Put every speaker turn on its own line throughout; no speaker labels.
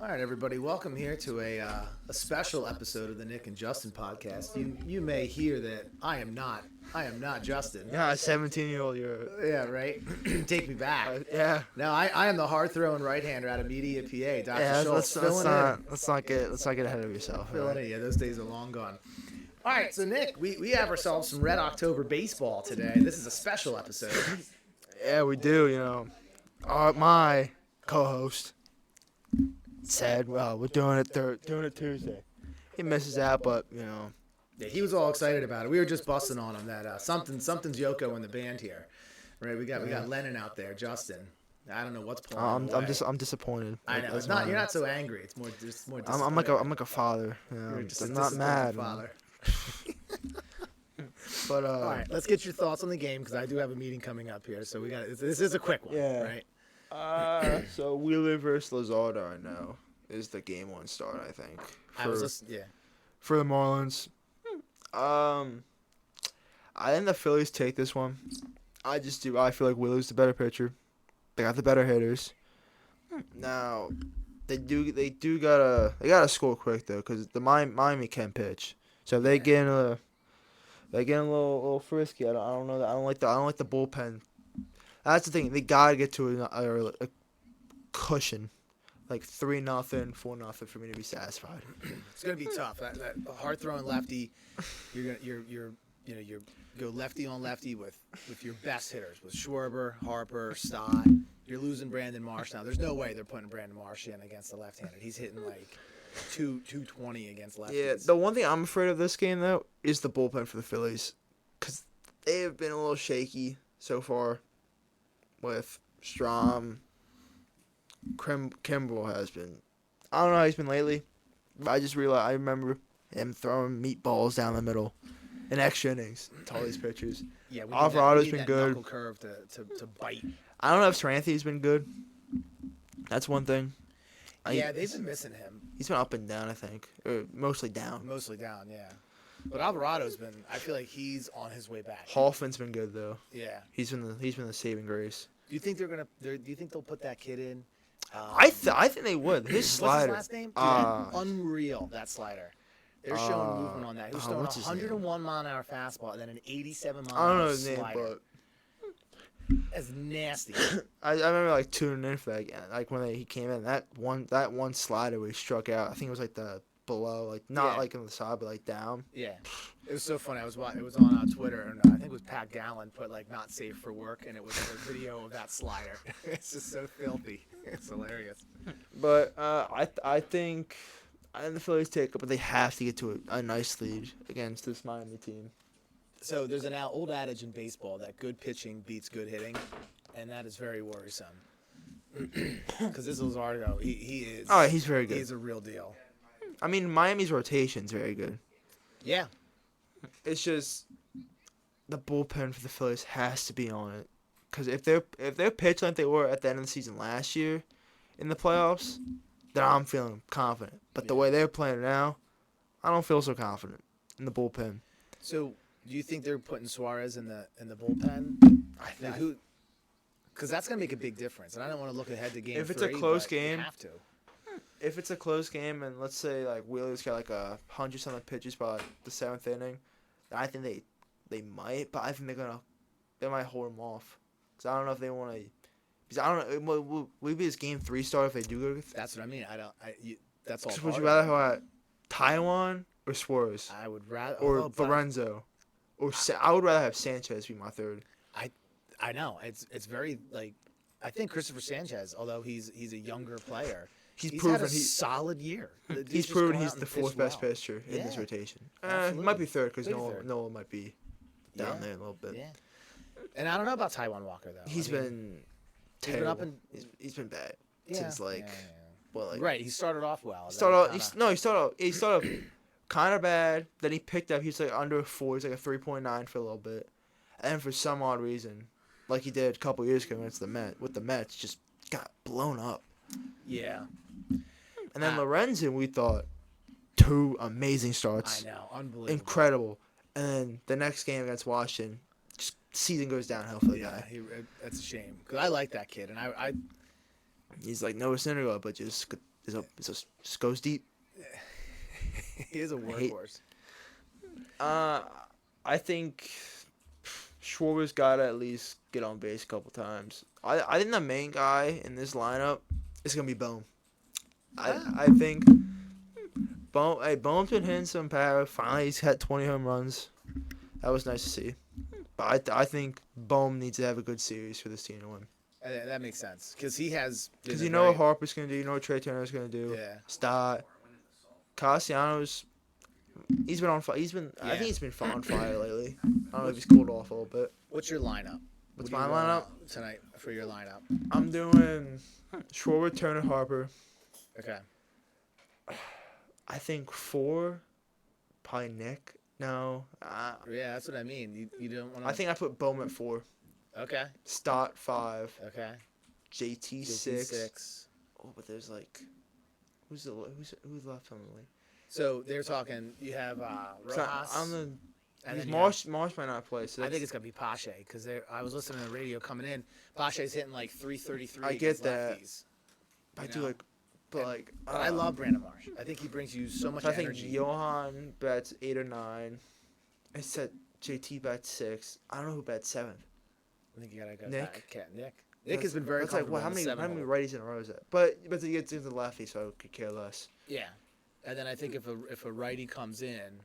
All right, everybody, welcome here to a special episode of the Nick and Justin podcast. You may hear that I am not Justin.
Yeah, a 17-year-old.
Yeah, right. Take me back.
Yeah.
No, I am the hard throwing right hander out of Media PA. Dr.
Yeah.
Schultz,
Let's not get ahead of yourself.
Filling in. Yeah, those days are long gone. All right, so Nick, we have ourselves some Red October baseball today. This is a special episode.
Yeah, we do. My co-host said, "Well, we're doing it Tuesday." He misses out, but
Yeah, he was all excited about it. We were just busting on him that something's Yoko in the band here, right? We got Lennon out there, Justin. I don't know what's pulling.
I'm disappointed.
I know. It's not. You're not so angry. It's more. Just more.
I'm like a father. I'm not mad.
Father.
But
all right, let's get your thoughts on the game because I do have a meeting coming up here. So this is a quick one.
Yeah.
Right.
So Wheeler versus Luzardo right now is the game one start, I think. For the Marlins. I think the Phillies take this one. I just do. I feel like Wheeler's the better pitcher. They got the better hitters. Now, they gotta score quick though, because the Miami can pitch. So if they get a little frisky. I don't know. I don't like the bullpen. That's the thing. They gotta get to a cushion, like 3-0, 4-0 for me to be satisfied.
It's gonna be tough. That hard throwing lefty, you're go lefty on lefty with your best hitters with Schwarber, Harper, Stott. You're losing Brandon Marsh now. There's no way they're putting Brandon Marsh in against the left-handed. He's hitting like 220 against lefties.
Yeah, the one thing I'm afraid of this game though is the bullpen for the Phillies, because they have been a little shaky so far. With Strom, Kimbrel has been. I don't know how he's been lately, but I remember him throwing meatballs down the middle in extra innings to all these pitchers.
Yeah,
Alvarado's been good.
Knuckle curve to bite.
I don't know if Stranthy's been good. That's one thing.
Yeah, they've been missing him.
He's been up and down, I think, or mostly down.
Mostly down, yeah. But Alvarado's been. I feel like he's on his way back.
Hoffman's been good though.
Yeah,
he's been the saving grace.
Do you think Do you think they'll put that kid in?
I think they would. His slider.
What's his last name? Unreal, that slider. They're showing movement on that. He was throwing a 101 mile an hour fastball and then an 87 mile an hour slider.
I don't know his name, but
that's nasty.
I remember like tuning in for that. Like when he came in, that one slider where he struck out. I think it was like the below, like not like on the side, but like down.
Yeah, it was so funny. It was on Twitter, and I think it was Pat Gallen put like "not safe for work," and it was a video of that slider. It's just so filthy. It's hilarious.
But I think the Phillies take it, but they have to get to a nice lead against this Miami team.
So there's an old adage in baseball that good pitching beats good hitting, and that is very worrisome. Because this Luzardo, he is.
Oh, he's very good.
He's a real deal.
I mean, Miami's rotation's very good.
Yeah.
It's just the bullpen for the Phillies has to be on it. Because if they're pitching like they were at the end of the season last year in the playoffs, then I'm feeling confident. But the way they're playing now, I don't feel so confident in the bullpen.
So, do you think they're putting Suarez in the bullpen?
I think.
Because that's going to make a big difference. And I don't want to look ahead to game 3.
If it's a close game,
you have to.
If it's a close game and let's say like Wheeler's got like 100-something pitches by the 7th inning, then I think they might, but I think they might hold them off. Because I don't know if they want to. Because I don't know. Will it be this game 3 start if they do go?
That's what I mean. That's all.
Would you rather have Taiwan or Suarez?
I would rather.
Or Lorenzo, I would rather have Sanchez be my third.
I know it's very like. I think Christopher Sanchez, although he's a younger player. He's proven had a solid year.
He's proven he's the 4th best pitcher in this rotation. He might be 3rd because Noah might be down there a little bit.
Yeah. And I don't know about Taiwan Walker though.
He's been terrible. He's been bad since
right. He started off well.
He started off kind of bad. Then he picked up. He's like under a 4. He's like a 3.9 for a little bit, and for some odd reason, like he did a couple years ago against the Mets, just got blown up.
Yeah.
And then Lorenzen, we thought 2 amazing starts.
I know, unbelievable,
incredible. And then the next game against Washington, just season goes downhill for the guy.
That's a shame because I like that kid, and I
He's like Noah Syndergaard, but just just goes deep.
He is a workhorse.
I think Schwarber's got to at least get on base a couple times. I think the main guy in this lineup is gonna be Bohm. I think Bohm's been hitting some power. Finally, he's had 20 home runs. That was nice to see. But I think Bohm needs to have a good series for this team to win.
That makes sense because he has.
Because you know what Harper's gonna do. You know what Trey Turner's gonna do.
Yeah.
Stott. Castellanos. He's been on fire. I think he's been on fire lately. I don't know if he's cooled off a little bit.
What's your lineup?
What's my lineup
tonight for your lineup?
I'm doing Schwarber, Turner, Harper.
Okay.
I think 4, probably Nick. No.
Yeah, that's what I mean. You don't want to.
I think I put Bohm at 4.
Okay.
Stott 5.
Okay.
JT 6. Oh, but there's like, who's left on the league?
So they're talking. You have Rojas.
Marsh might not play. So
I think it's gonna be Pache because I was listening to the radio coming in. Pache's hitting like 333.
I get that.
Lefties,
but
I love Brandon Marsh. I think he brings you so much energy.
I think Johan bats 8 or 9. I said JT bats 6. I don't know who bats 7th.
I think you gotta go
Nick.
back. Nick has been very.
That's like how many righties in a row is that? But to get to the lefty, so I could care less.
Yeah, and then I think if a righty comes in,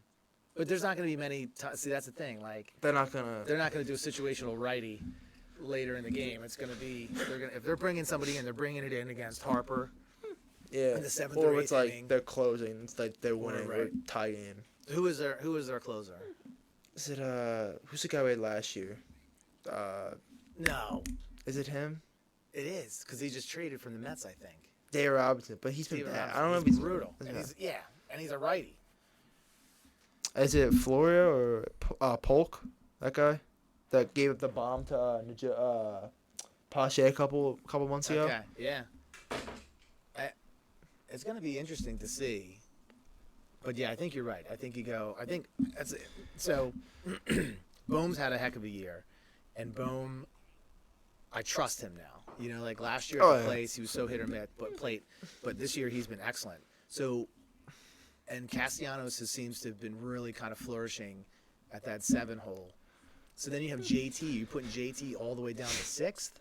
but there's not going to be many. See, that's the thing. Like
they're not gonna
do a situational righty later in the game. It's going to be if they're bringing somebody in, they're bringing it in against Harper.
Yeah,
in the 7th
or
or 8th
it's like
inning.
they're closing. It's like they're winning or tie game.
Who is their closer?
Is it who's the guy we had last year?
No.
Is it him?
It is because he just traded from the Mets, I think.
Dave Robinson, but he's been bad. I don't know if
he's
he's
brutal. And he's a righty.
Is it Floria or Polk? That guy that gave up the bomb to Pache a couple months ago.
Okay, yeah. It's going to be interesting to see. But yeah, I think you're right. I think that's it. So Bohm's had a heck of a year, and Bohm, I trust him now. You know, like last year at the place, he was so hit or miss, but this year he's been excellent. So, and Castellanos seems to have been really kind of flourishing at that 7 hole. So then you have JT. You're putting JT all the way down to 6th.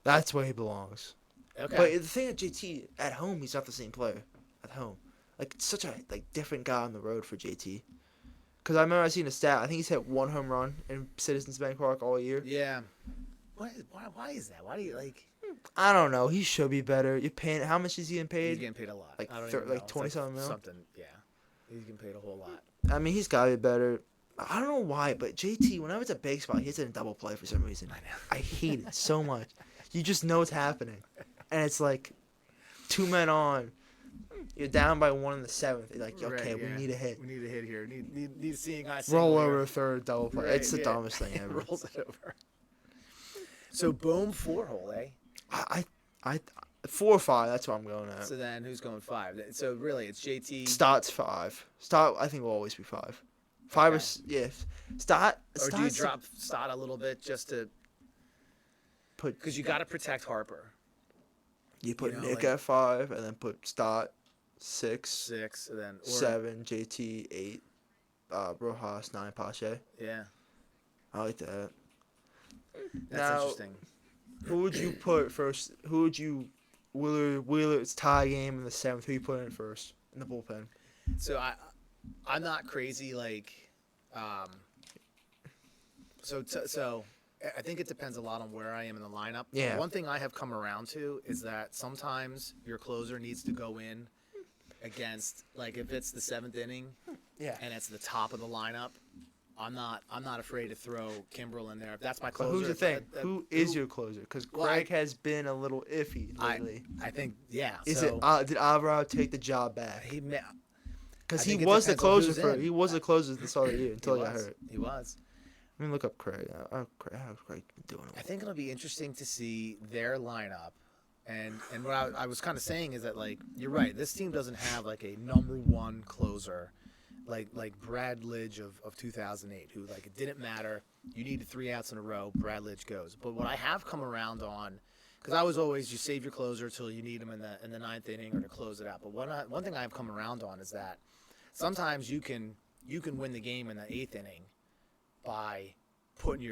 That's where he belongs.
Okay.
But the thing at JT at home, he's not the same player at home. Like it's such a different guy on the road for JT. Because I remember I seen a stat. I think he's hit 1 home run in Citizens Bank Park all year.
Yeah. Why is that? Why do you like?
I don't know. He should be better. You're paying. How much is he getting paid?
He's getting paid a lot.
Like
I don't even know.
20-something mil.
Something. Yeah. He's getting paid a whole lot.
I mean, he's got to be better. I don't know why, but JT, whenever it's a big spot, he hits it in double play for some reason.
I know.
I hate it so much. You just know it's happening, and it's like 2 men on. You're down by 1 in the 7th. You're like, okay, we need a hit.
We need a hit here. Need to see a guy
roll over a third double play.
Right,
it's the dumbest thing ever.
Rolls it over. So Bohm 4 hole, eh?
I 4 or 5. That's what I'm going at.
So then who's going 5? So really, it's JT.
Stott's 5. Stott, I think, will always be 5. 5
Okay.
Stott.
Or do you drop Stott a little bit just to
put?
Because you got to protect Harper.
You put Nick at 5, and then put Stott 6.
6, and then
7. JT 8. Rojas 9. Pache.
Yeah.
I like that.
That's interesting.
Who would you put first? Who would you Wheeler? It's tie game in the 7th. Who you put in first in the bullpen?
So I'm not crazy So I think it depends a lot on where I am in the lineup.
Yeah.
One thing I have come around to is that sometimes your closer needs to go in against, like, if it's the 7th inning, and it's the top of the lineup. I'm not afraid to throw Kimbrel in there. If that's my closer.
But who's the thing? Who is your closer? Because Greg has been a little iffy lately.
I think, yeah.
Did Alvarado take the job back? Because he was the closer at the start of the year until he got hurt.
He was.
Let me look up Craig. How's Craig been doing?
I think it'll be interesting to see their lineup. And what I was kind of saying is that, like, you're right. This team doesn't have, like, a number 1 closer like Brad Lidge of 2008, who, like, it didn't matter. You needed 3 outs in a row. Brad Lidge goes. But what I have come around on Because I was always you save your closer till you need him in the ninth inning or to close it out. But one thing I've come around on is that sometimes you can win the game in the eighth inning by putting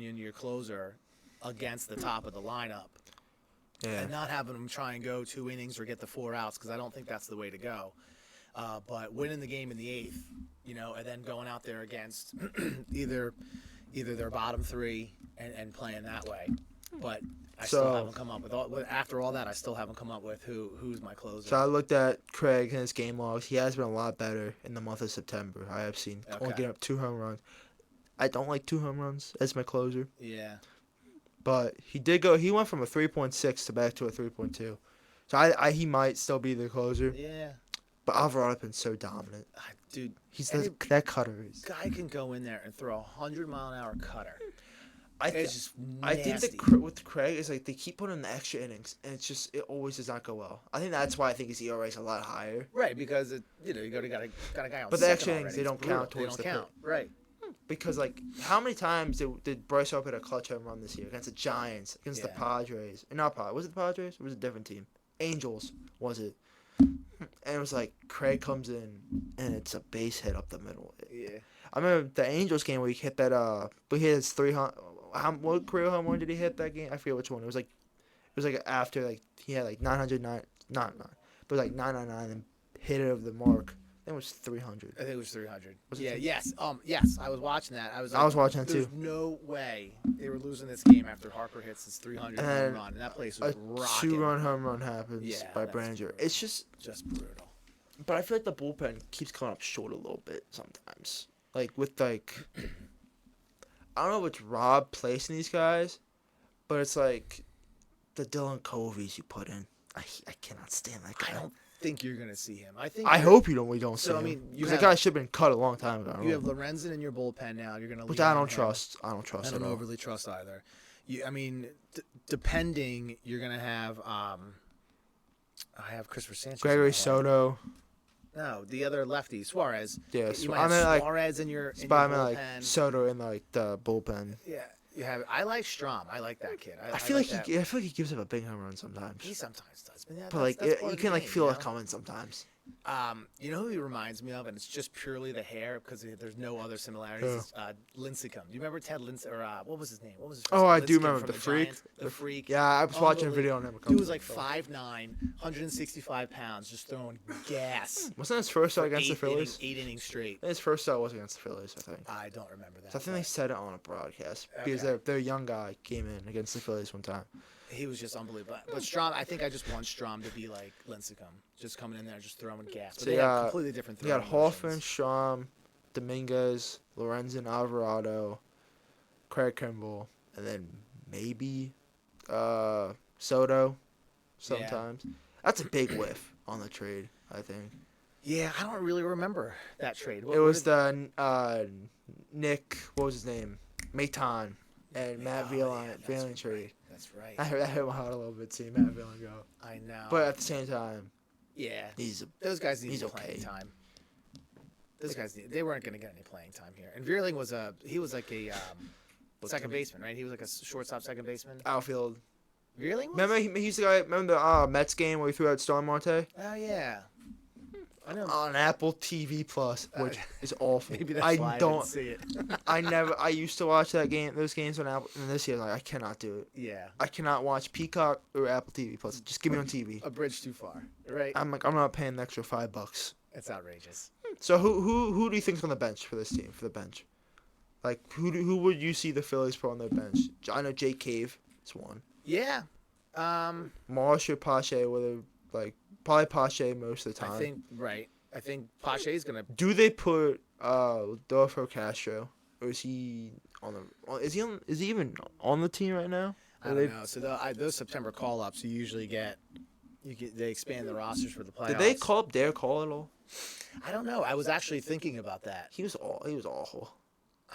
in your closer against the top of the lineup.
Yeah.
And not having them try and go 2 innings or get the 4 outs, because I don't think that's the way to go. But winning the game in the eighth, and then going out there against either their bottom 3 and playing that way. But I still haven't come up after all that. I still haven't come up with who's my closer.
So I looked at Craig and his game logs. He has been a lot better in the month of September. I have seen only getting up 2 home runs. I don't like 2 home runs as my closer.
Yeah.
But he did go. He went from a 3.6 to back to a 3.2. So he might still be the closer.
Yeah.
But Alvarado's been so dominant.
Dude,
that cutter is.
Guy can go in there and throw a 100-mile-an-hour cutter.
It's
just
I
nasty.
think with Craig is like they keep putting in the extra innings, and it always does not go well. I think that's why I think his ERA is a lot higher.
Right, because you got a guy on.
But the extra innings, they don't count
towards
the
count. Right.
Because how many times did Bryce Harper hit a clutch home run this year against the Giants, against the Padres? Was it the Padres? Or was it a different team? Angels was it? And it was like Craig comes in and it's a base hit up the middle.
Yeah.
I remember the Angels game where he hit that. He hit his 300. What career home run did he hit that game? I forget which one. It was like after he had 909, not 9, but like 999 and hit it over the mark. I think it was 300.
I think it was 300.
Was it
yeah.
300?
Yes. I was watching that. I was
watching that
There's
too.
no way they were losing this game after Harper hits his 300 home run, and that place was
A
rocking.
2-run home run happens by Branger. It's just
brutal.
But I feel like the bullpen keeps coming up short a little bit sometimes. I don't know if it's Rob placing these guys, but it's like the Dylan Coveys you put in. I cannot stand that guy.
I don't think you're gonna see him.
I hope we don't see
So,
him.
I mean,
Because that guy should have been cut a long time ago.
You have Lorenzen in your bullpen now. You're gonna.
Which
lean
I
on
don't
him.
trust. I don't trust
I
at
don't
all.
overly trust either. Depending, you're gonna have. I have Christopher Sanchez.
Gregory Soto.
No, the other lefty, Suarez.
Yes,
You might have Suarez in your bullpen.
Soto in the bullpen.
Yeah, you have. I like Strom. I like that kid.
I feel like he gives up a big home run sometimes.
He sometimes does,
But
that's
you can feel it coming sometimes.
You know who he reminds me of, and it's just purely the hair because there's no other similarities. Lincecum. Do you remember Ted Lincecum? Or what was his name? What was his first name?
I do remember
from
the Freak.
Giants, the Freak.
Yeah, I was watching a video on him.
Dude was like 5'9", 165 pounds, just throwing gas.
Wasn't his first start against the Phillies?
8 innings straight.
His first start was against the Phillies, I think.
I don't remember that.
So I think they said it on a broadcast because their young guy came in against the Phillies one time.
He was just unbelievable. But Strom, I think I just want Strom to be like Lincecum, just coming in there, just throwing gas. But
So
they have completely different
you got
throwing
Hoffman,
motions.
Strom, Dominguez, Lorenzen, Alvarado, Craig Kimball, and then maybe Soto sometimes. Yeah. That's a big whiff on the trade, I think.
Yeah, I don't really remember that trade.
It was the Nick, what was his name? Maitan and Matt Valen trade.
That's right.
I hurt my heart a little bit seeing Matt Valen go.
I know.
But at the same time,
yeah,
those
guys need playing time. Those guys they weren't going to get any playing time here. And Vierling was like a second baseman, right? He was like a shortstop second baseman.
Outfield.
Vierling was?
Remember he's the guy. Remember the Mets game where he threw out Starling Marte?
Oh yeah. I know.
On Apple TV Plus, which is awful.
Maybe that's why I didn't see it.
I used to watch those games on Apple, and this year I cannot do it.
Yeah.
I cannot watch Peacock or Apple TV Plus. Just give me on TV.
A bridge too far, right?
I'm not paying the extra $5.
It's outrageous.
So who do you think's on the bench for this team? For the bench, who would you see the Phillies put on their bench? I know Jake Cave is one.
Yeah.
Marsh or Pache, probably Pache most of the time.
I think Pache's gonna.
Do they put Adolfo Castro, or is he on the? Is he even on the team right now?
I don't know. So those September call-ups you usually get. They expand the rosters for the playoffs.
Did they call up Derek Hall at all?
I don't know. I was actually thinking about that.
He was awful.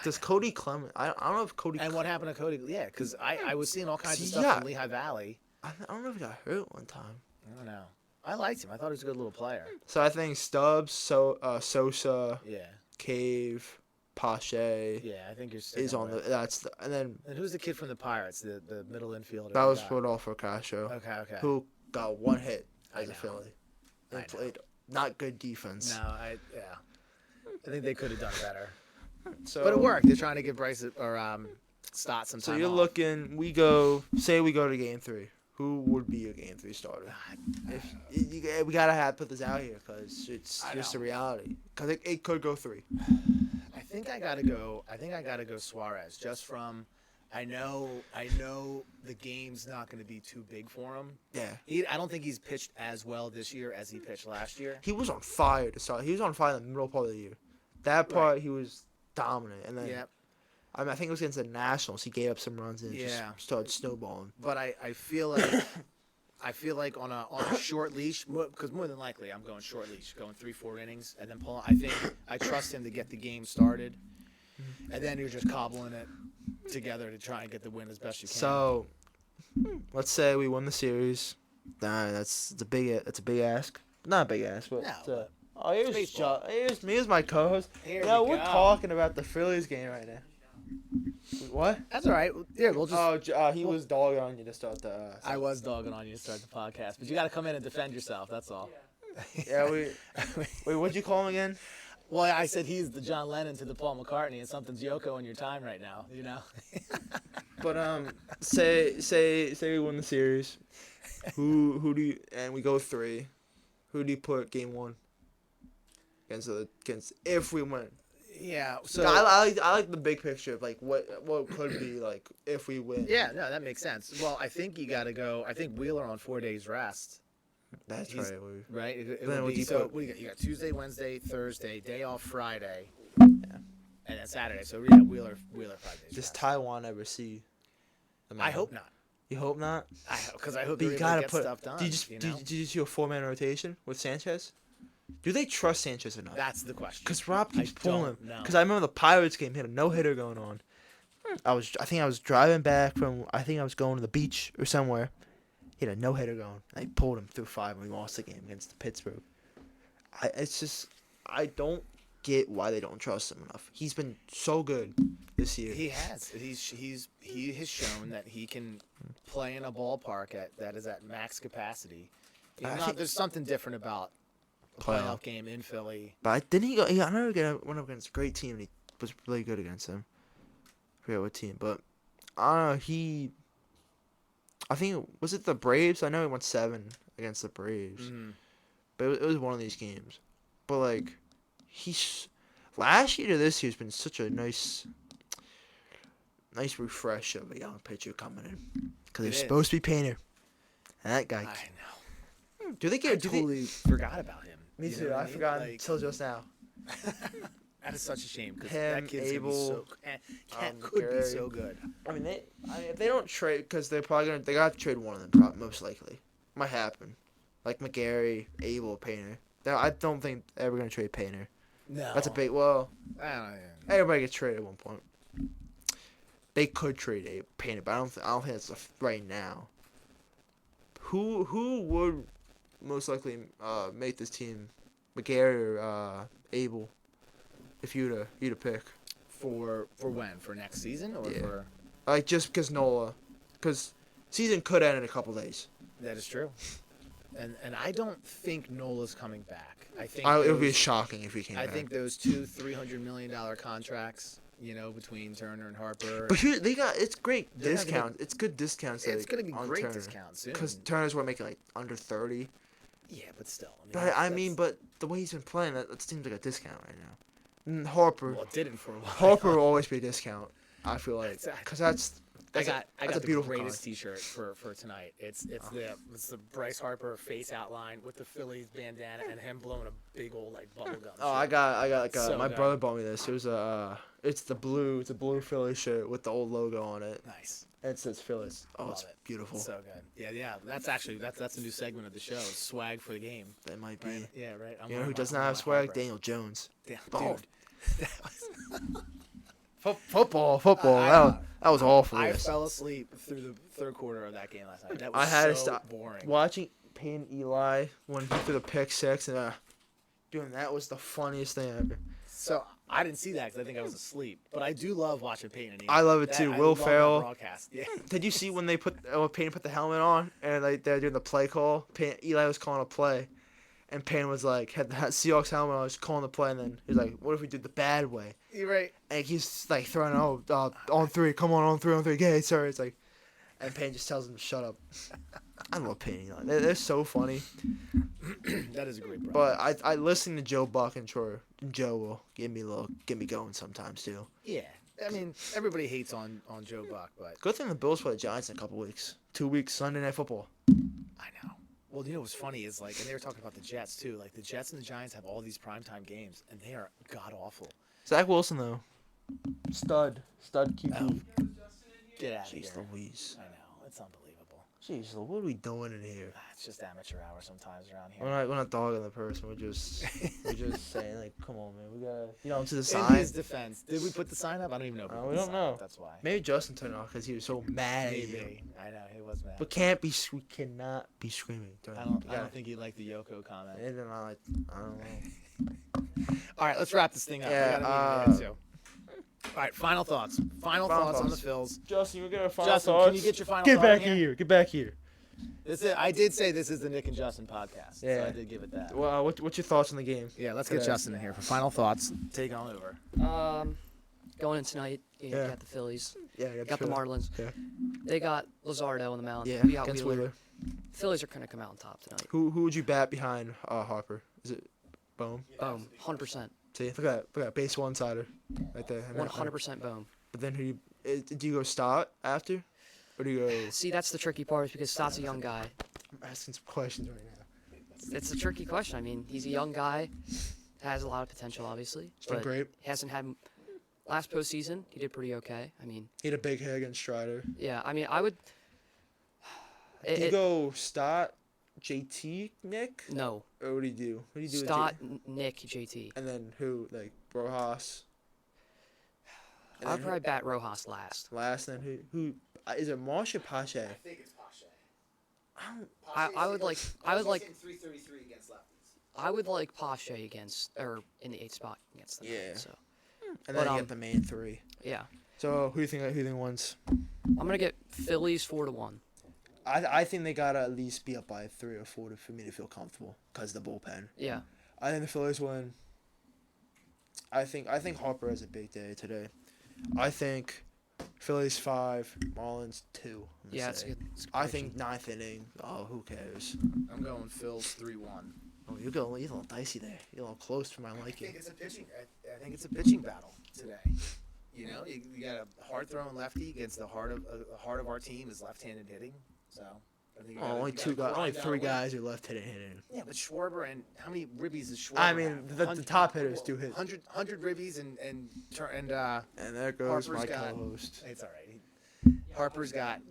Does Cody Clement? I don't know if Cody.
And what happened to Cody? Yeah, because I was seeing all kinds of stuff in Lehigh Valley.
I don't know if he got hurt one time.
I don't know. I liked him. I thought he was a good little player.
So I think Stubbs, Sosa,
yeah,
Cave, Pache
Yeah, I think you're sticking
is on the.
with.
And then
And who's the kid from the Pirates? The middle infielder.
that
we
was
got?
Rodolfo Castro,
Okay.
who got one hit
I
as a
know.
Philly
I
and
know.
played not good defense.
No, yeah. I think they could have done better,
So,
but it worked. They're trying to give Bryce or Stott some
So
time
you're
off.
looking. We go to game 3. Who would be your game 3 starter? We gotta put this out here because it's
I
just
know.
a reality. Because it could go 3.
I think I gotta go Suarez. Just from, I know the game's not going to be too big for him.
Yeah,
I don't think he's pitched as well this year as he pitched last year.
he was on fire to start. He was on fire in the middle part of the year. That part he was dominant, and then
Yep.
I think it was against the Nationals. He gave up some runs and just
Yeah.
started snowballing.
But I feel like on a short leash, because more than likely I'm going short leash, going 3-4 innings, and then pulling. I think I trust him to get the game started, and then you're just cobbling it together to try and get the win as best you can.
So, let's say we win the series. That's a big ask. Not a big ask, but
No,
here's
baseball.
here's me as my co-host.
Here
No,
we
we're
go.
talking about the Phillies game right now. What?
That's all right. Yeah, we'll just.
He was dogging on you to start the.
I was dogging on you to start the podcast, but you got to come in and defend yourself. That's all.
Yeah, wait, what'd you call him again?
Well, I said he's the John Lennon to the Paul McCartney, and something's Yoko in your time right now. You know.
But say we win the series. Who do you and we go 3? Who do you put game 1 against if we win?
Yeah.
So
So
I like the big picture of like what could be like if we win.
yeah, no, that makes sense. Well, I think you got to go. I think Wheeler on 4 days rest.
That's
He's-
right.
Right. It
Then
would
what
be,
do you
so
put?
what do you got? You got Tuesday, Wednesday, Thursday, day off Friday,
Yeah.
and then Saturday. So yeah, Wheeler 5 days.
Does
rest.
Taiwan ever see?
I hope not.
You hope not.
Because I hope
But
they're
you
able to
gotta
get
put.
stuff done.
Do you just
you know?
did you do a 4-man rotation with Sanchez? Do they trust Sanchez enough?
That's the question.
Because Rob keeps pulling him.
don't know.
Because I remember the Pirates game, he had a no-hitter going on. I think I was driving back from. I think I was going to the beach or somewhere. He had a no-hitter going. I pulled him through 5 and we lost the game against Pittsburgh. I don't get why they don't trust him enough. He's been so good this year.
He has. He has shown that he can play in a ballpark that is at max capacity. There's something different about a playoff game in Philly.
But didn't he go? I know he went up against a great team and he was really good against them. I forget what team, but I don't know. I think was it the Braves? I know he won 7 against the Braves, but it was one of these games. But like, last year to this year has been such a nice refresh of a young pitcher coming in because
It
they're
is.
supposed to be Painter, and that guy.
I know.
Do they
I
get?
totally forgot about him.
Me
You
too.
know what
I
mean?
forgot
Like,
until just now.
that is such a shame because
Him,
that kid's gonna be
Abel,
could be
Gary.
so good.
I mean, if they don't trade, because they're probably they got to trade one of them, probably, most likely. Might happen, like McGarry, Abel, Painter. I don't think they're ever gonna trade Painter.
No,
That's a big. Well,
I don't know.
everybody gets traded at one point. They could trade Painter, but I don't think that's right now. Who would most likely make this team, McGarry or Abel, if you to pick?
For when? For next season or
Yeah.
for?
Like just because Nola, because season could end in a couple days.
That is true. And I don't think Nola's coming back. I think
It would be
those-
shocking if he came
I
back.
think those two $300 million contracts, between Turner and Harper.
But here it's great
They're gonna
discount. It's good discounts.
it's going to be
on
great
Turner.
discounts soon.
Because Turner's what making like under 30.
Yeah, but still.
But the way he's been playing, that seems like a discount right now. And Harper,
Well, it didn't for a while.
Harper will always be a discount. I feel like
Exactly.
because that's
I got
a
the
beautiful
greatest
card.
T-shirt for tonight. It's the Bryce Harper face outline with the Phillies bandana and him blowing a big old like bubble gum.
Oh, I got like
So
my
good.
brother bought me this. It was it's the blue Philly shirt with the old logo on it.
Nice.
And it says Phillies. Oh,
Love
it's
it.
beautiful.
So good. Yeah. That's a new segment of the show. Swag for the game.
That might be.
Right? Yeah, right.
You know who does not have swag? Daniel Jones.
Damn,
Oh.
dude.
Football.
I-
That was awful.
I
yes.
fell asleep through the third quarter of that game last night. That
I
was
had to
so
stop
boring.
watching Payne Eli when he threw the pick 6 and doing that was the funniest thing ever.
So I didn't see that because I think I was asleep. But I do love watching Peyton and Eli.
I love it too.
I
Will
love that
Ferrell.
broadcast. Yeah.
Did you see when Payne put the helmet on and they're doing the play call? Eli was calling a play, and Payne was like had the Seahawks helmet on, was calling the play, and then he's like, "What if we did the bad way?"
You're right.
And he's like throwing on three, come on three, okay, sorry. It's like, and Payne just tells him to shut up. I love Payne and Eli. They're so funny.
That is a great broadcast.
But I listen to Joe Buck and sure Joe will get me going sometimes too.
Yeah. I mean, everybody hates on Joe Buck, but
Good thing the Bills play the Giants in a couple weeks. 2 weeks, Sunday Night Football.
I know. Well, you know what's funny is like, and they were talking about the Jets too. Like the Jets and the Giants have all these primetime games, and they are god awful.
Zach Wilson though, stud QB.
Oh. Get out of here.
Jeez Louise.
I know. It's unbelievable.
Jeez, what are we doing in here?
It's just amateur hour sometimes around here.
We're not dogging the person. We're just saying like, come on, man, we gotta to the
In
sign.
his defense, did we put the sign up? I don't even know. If
We don't know.
That's why.
Maybe Justin turned it off because he was so mad at you.
Maybe. I know he was mad.
But we cannot be screaming.
I don't think he liked the Yoko comment.
I don't know.
All right, let's wrap this thing up.
Yeah,
We got a meeting to get to. All right, final thoughts. Final thoughts on the Phils.
Justin, you get our final
Justin,
thoughts.
can you get your final
Get
thought
back
in
here. Get back here.
I did say this is the Nick and Justin podcast.
Yeah.
So I did give it that.
Well, what's your thoughts on the game?
Yeah, let's get
today?
Justin in here for final thoughts. Take on over.
Going in tonight, you
Yeah.
got the Phillies,
Yeah,
got the Marlins.
Yeah.
They got Luzardo on the mound.
Yeah,
we got
against
Wheeler.
Wheeler.
Phillies are gonna come out on top tonight.
Who would you bat behind Harper? Is it Bohm?
Boom, 100%,
See, look at that base one sider right there.
100% boom.
But then do you go Stott after, or do you go?
See, that's the tricky part is because Stott's a young guy.
I'm asking some questions right now.
It's a tricky question. I mean, he's a young guy, has a lot of potential, obviously,
It's been
but
great.
hasn't had. Last postseason, he did pretty okay. I mean,
He had a big hit against Strider.
yeah. I mean, I would.
Do you go Stott, JT, Nick,
No,
or what do you do? What do you do?
Stott,
with
Nick, JT.
and then who? Like Rojas. And
I'd
then
probably bat Rojas last.
last. Then who? Is it Marsh or Pache?
I think it's Pache.
I would like
333 against lefties.
I would like Pache against or in the 8th spot against them.
Yeah.
So
And
But,
then you get the main three.
yeah,
So who do you think wins?
I'm gonna get Phillies 4-1.
I think they gotta at least be up by 3 or 4 for me to feel comfortable because the bullpen.
Yeah,
I think the Phillies win. I think Harper has a big day today. I think Phillies 5, Marlins 2. I'm gonna
yeah, it's
say.
good. It's a good
I
prediction.
think 9th inning. Oh, who cares?
I'm going Phils 3-1.
Oh, you're a little dicey there. You're a little close for my
I think
liking.
it's a pitching. I think it's a pitching battle today. You know, you got a hard throwing lefty against the heart of our team is left-handed hitting. So I think you gotta-
Only
you
two
gotta
guys, only
grind
3
out a win.
guys are left-handed hitting.
Yeah, but Schwarber and how many ribbies is Schwarber?
I mean,
have?
the top hitters do hit.
100 ribbies and
And there goes
Harper's
my
got-
co-host.
it's all right. Harper's got.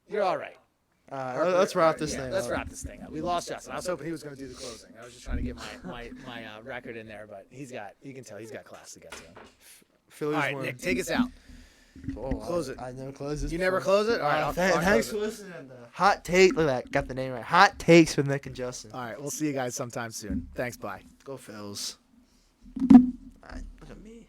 You're all right. Harper-
Let's wrap this
yeah,
thing
Let's
up.
wrap this thing up. We lost Justin. I was hoping he was going to do the closing. I was just trying to get my record in there, but you can tell he's got class to get to.
Phillies
All right,
win.
Nick, take us out.
Oh,
Close it.
I never close this.
You never
before.
close it? All right, I'll
Thanks
close
for
it.
listening. To Hot Take. Look at that. Got the name right. Hot Takes with Nick and Justin.
All right, we'll see you guys sometime soon. Thanks, bye.
Go Phils. Look at me.